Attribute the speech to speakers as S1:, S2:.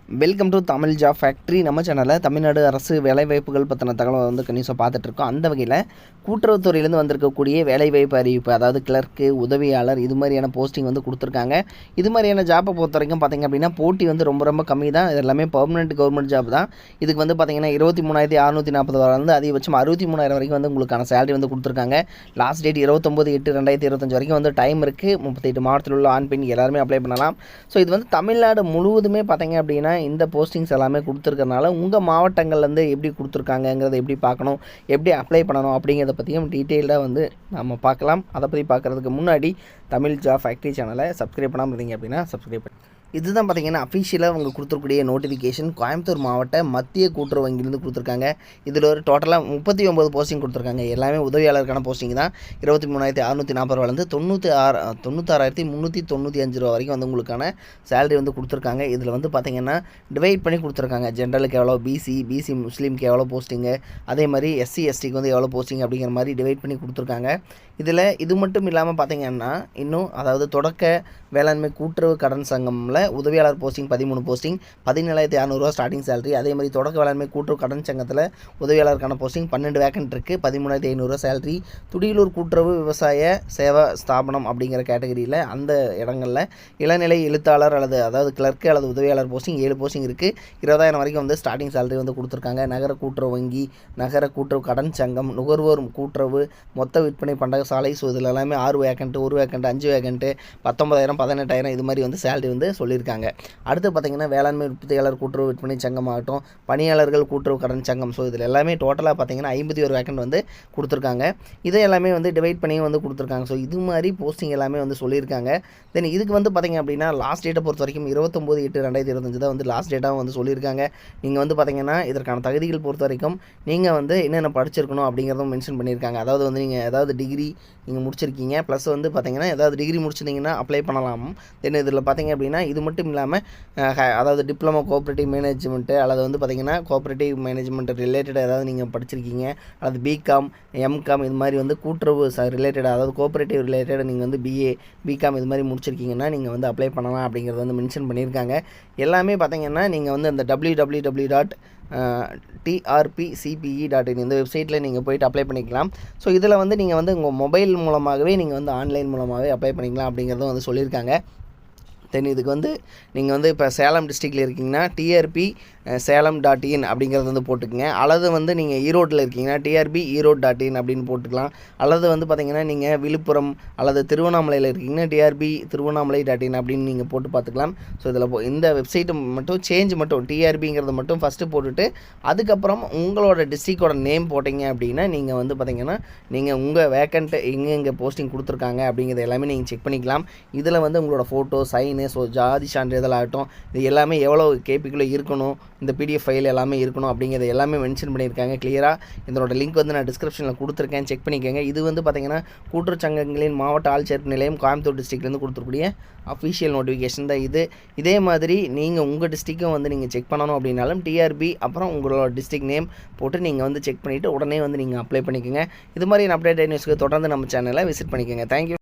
S1: Welcome to Tamil job factory. நம்ம சேனலில் தமிழ்நாடு அரசு வேலைவாய்ப்புகள் பற்றின தகவலை வந்து கணிசமாக பார்த்துட்ருக்கோம். அந்த வகையில் கூட்டுறவுத்துறையிலேருந்து வந்திருக்கக்கூடிய வேலைவாய்ப்பு அறிவிப்பு, அதாவது கிளர்க்கு, உதவியாளர், இது மாதிரியான போஸ்டிங் வந்து கொடுத்துருக்காங்க. இது மாதிரியான ஜாப்பை பொறுத்த வரைக்கும் பார்த்திங்க அப்படின்னா போட்டி வந்து ரொம்ப ரொம்ப கம்மி தான். இது எல்லாமே பர்மனெண்ட் கவர்மெண்ட் ஜாப் தான். இதுக்கு வந்து பார்த்திங்கன்னா 23,640 வந்து அதிகபட்சம் 63,000 வரைக்கும் வந்து உங்களுக்கான சேலரி வந்து கொடுத்துருக்காங்க. லாஸ்ட் டேட் 29/8/2025 வரைக்கும் வந்து டைம் இருக்குது. 38 மாவட்டத்தில் உள்ள ஆண் பெண் எல்லாருமே அப்ளை பண்ணலாம். ஸோ இது வந்து தமிழ்நாடு முழுவதுமே பார்த்திங்க அப்படின்னா இந்த போஸ்டிங்ஸ் எல்லாமே கொடுத்துருக்கறனால உங்கள் மாவட்டங்கள்லேருந்து எப்படி கொடுத்துருக்காங்கங்கிறத எப்படி பார்க்கணும், எப்படி அப்ளை பண்ணணும் அப்படிங்கிறத பற்றியும் டீட்டெயிலாக வந்து நம்ம பார்க்கலாம். அதை பற்றி பார்க்குறதுக்கு முன்னாடி தமிழ் ஜாப் ஃபேக்ட்ரி சேனலை சப்ஸ்கிரைப் பண்ணாமல் இருந்தீங்க அப்படின்னா சப்ஸ்கிரைப் பண்ணி இதுதான் பார்த்திங்கன்னா அஃபிஷியலாக அவங்க கொடுத்துருக்கூடிய நோட்டிஃபிகேஷன். கோயம்புத்தூர் மாவட்ட மத்திய கூட்டுறவு வங்கியிலேருந்து கொடுத்துருக்காங்க. இதில் ஒரு டோட்டலாக 39 போஸ்டிங் கொடுத்துருக்காங்க. எல்லாமே உதவியாளருக்கான போஸ்டிங் தான். 23,640 96,395 வரைக்கும் வந்து உங்களுக்கான சேலரி வந்து கொடுத்துருக்காங்க. இதில் வந்து பார்த்திங்கன்னா டிவைட் பண்ணி கொடுத்துருக்காங்க. ஜென்ரலுக்கு எவ்வளோ, பிசி முஸ்லீமுக்கு எவ்வளோ போஸ்டிங்கு, அதே மாதிரி எஸ்சி எஸ்டிக்கு வந்து எவ்வளோ போஸ்டிங் அப்படிங்கிற மாதிரி டிவைட் பண்ணி கொடுத்துருக்காங்க. இதில் இது மட்டும் இல்லாமல் பார்த்திங்கன்னா இன்னும் அதாவது தொடக்க வேளாண்மை கூட்டுறவு கடன் சங்கமில் உதவியாளர் போஸ்டிங் 13 போஸ்டிங், 17,600 ஸ்டார்டிங் சேலரி. அதே மாதிரி தொடக்க வேளாண்மை கூட்டுறவு கடன் சங்கத்தில் உதவியாளருக்கான போஸ்டிங் 12 வேக்கன்ட் இருக்குது, 13,500 சேலரி. துடியலூர் கூட்டுறவு விவசாய சேவா ஸ்தாபனம் அப்படிங்கிற கேட்டகரியில் அந்த இடங்களில் இளநிலை எழுத்தாளர் அதாவது கிளர்க்கு அல்லது உதவியாளர் போஸ்டிங் 7 போஸ்டிங் இருக்குது. 20,000 வரைக்கும் வந்து ஸ்டார்டிங் சேலரி வந்து கொடுத்துருக்காங்க. நகர கூட்டுறவு வங்கி, நகர கூட்டுறவு கடன் சங்கம், நுகர்வோர் கூட்டுறவு, மொத்த விற்பனை பண்டக சாலை. ஸோ இதில் எல்லாமே 6 வேக்கன்ட்டு, 1 வேக்கன்ட்டு, 5 வேக்கன்ட்டு, 19,000, 18,000 இது மாதிரி வந்து சேலரி வந்து சொல்லியிருக்காங்க. அடுத்து பார்த்திங்கன்னா வேளாண்மை உற்பத்தியாளர் கூட்டுறவு விற்பனை சங்கம் ஆகட்டும், பணியாளர்கள் கூட்டுறவு கடன் சங்கம். ஸோ இதில் எல்லாமே டோட்டலாக பார்த்திங்கன்னா 51 வேக்கன்ட் வந்து கொடுத்துருக்காங்க. இதை எல்லாமே வந்து டிவைட் பண்ணியும் வந்து கொடுத்துருக்காங்க. ஸோ இது மாதிரி போஸ்டிங் எல்லாமே வந்து சொல்லியிருக்காங்க. தென் இதுக்கு வந்து பார்த்திங்க அப்படின்னா லாஸ்ட் டேட்டை பொறுத்த வரைக்கும் 29/8/2025 தான் வந்து லாஸ்ட் டேட்டாகவும் வந்து சொல்லியிருக்காங்க. நீங்கள் வந்து பார்த்திங்கன்னா இதற்கான தகுதிகள் பொறுத்த வரைக்கும் நீங்கள் வந்து என்னென்ன படிச்சிருக்கணும் அப்படிங்கிறதும் மென்ஷன் பண்ணியிருக்காங்க. அதாவது வந்து நீங்கள் ஏதாவது டிகிரி நீங்கள் முடிச்சிருக்கீங்க, ப்ளஸ் வந்து பார்த்திங்கன்னா ஏதாவது டிகிரி முடிச்சிருந்தீங்கன்னா அப்ளை பண்ணலாம். தென் இதில் பார்த்திங்க அப்படின்னா இது மட்டும் இல்லாமல் அதாவது டிப்ளமோ கோஆப்ரேட்டிவ் மேனேஜ்மெண்ட்டு அல்லது வந்து பார்த்திங்கன்னா கோஆப்ரேட்டிவ் மேனேஜ்மெண்ட் ரிலேட்டடாக ஏதாவது நீங்கள் படிச்சிருக்கீங்க, அல்லது பிகாம், எம்காம் இது மாதிரி வந்து கூட்டுறவு ரிலேட்டடாக அதாவது கோஆப்ரேட்டிவ் ரிலேட்டடாக நீங்கள் வந்து பிஏ, பிகாம் இது மாதிரி முடிச்சிருக்கீங்கன்னா நீங்கள் வந்து அப்ளை பண்ணலாம் அப்படிங்கிறத வந்து மென்ஷன் பண்ணியிருக்காங்க. எல்லாமே பார்த்திங்கன்னா நீங்கள் வந்து அந்த www.trpcpe.in இந்த வெப்சைட்டில் நீங்கள் போய்ட்டு அப்ளை பண்ணிக்கலாம். ஸோ இதில் வந்து நீங்கள் வந்து உங்கள் மொபைல் மூலமாகவே நீங்கள் வந்து ஆன்லைன் மூலமாகவே அப்ளை பண்ணிக்கலாம் அப்படிங்கிறதும் வந்து சொல்லியிருக்காங்க. தென் இதுக்கு வந்து நீங்கள் வந்து இப்போ சேலம் டிஸ்ட்ரிக்டில் இருக்கீங்கன்னா டிஆர்பி சேலம்.in அப்படிங்கிறது வந்து போட்டுக்கங்க. அல்லது வந்து நீங்கள் ஈரோட்டில் இருக்கீங்கன்னா டிஆர்பி ஈரோட்.in அப்படின்னு போட்டுக்கலாம். அல்லது வந்து பார்த்திங்கன்னா நீங்கள் விழுப்புரம் அல்லது திருவண்ணாமலையில் இருக்கீங்கன்னா டிஆர்பி திருவண்ணாமலை.in அப்படின்னு நீங்கள் போட்டு பார்த்துக்கலாம். ஸோ இதில் இந்த வெப்சைட்டு மட்டும் சேஞ்ச் மட்டும் டிஆர்பிங்கிறது மட்டும் ஃபஸ்ட்டு போட்டுட்டு அதுக்கப்புறம் உங்களோட டிஸ்ட்ரிக்டோட நேம் போட்டிங்க அப்படின்னா நீங்கள் வந்து பார்த்திங்கன்னா நீங்கள் உங்கள் வேக்கண்ட்டு எங்கே போஸ்டிங் கொடுத்துருக்காங்க அப்படிங்கிறது எல்லாமே நீங்கள் செக் பண்ணிக்கலாம். இதில் வந்து உங்களோட ஃபோட்டோ, சைனு, ஸோ ஜாதி சான்றிதழ் ஆகட்டும், இது எல்லாமே எவ்வளோ கேபிக்குள்ளே இருக்கணும், இந்த பிடிஎஃப் ஃபைல் எல்லாமே இருக்கணும் அப்படிங்கிறது எல்லாமே மென்ஷன் பண்ணியிருக்காங்க கிளியராக. இதனோட லிங்க் வந்து நான் டிஸ்கிரிப்ஷனில் கொடுத்துருக்கேன், செக் பண்ணிக்கோங்க. இது வந்து பார்த்திங்கன்னா கூட்டுறவு சங்கங்களின் மாவட்ட ஆட்சியர் நிலையம் கோயம்புத்தூர் டிஸ்ட்ரிக்ட்லேருந்து கொடுத்துருக்கூடிய அஃபிஷியல் நோட்டிஃபிகேஷன் தான் இது. இதே மாதிரி நீங்கள் உங்கள் டிஸ்ட்ரிக்கும் வந்து நீங்கள் செக் பண்ணணும் அப்படின்னாலும் டிஆர்பி அப்புறம் உங்களோட டிஸ்ட்ரிக்ட் நேம் போட்டு நீங்கள் வந்து செக் பண்ணிவிட்டு உடனே வந்து நீங்கள் அப்ளை பண்ணிக்கோங்க. இது மாதிரி அப்டேட் நியூஸ்க்கு தொடர்ந்து நம்ம சேனலை விசிட் பண்ணிக்கோங்க. தேங்க்யூ.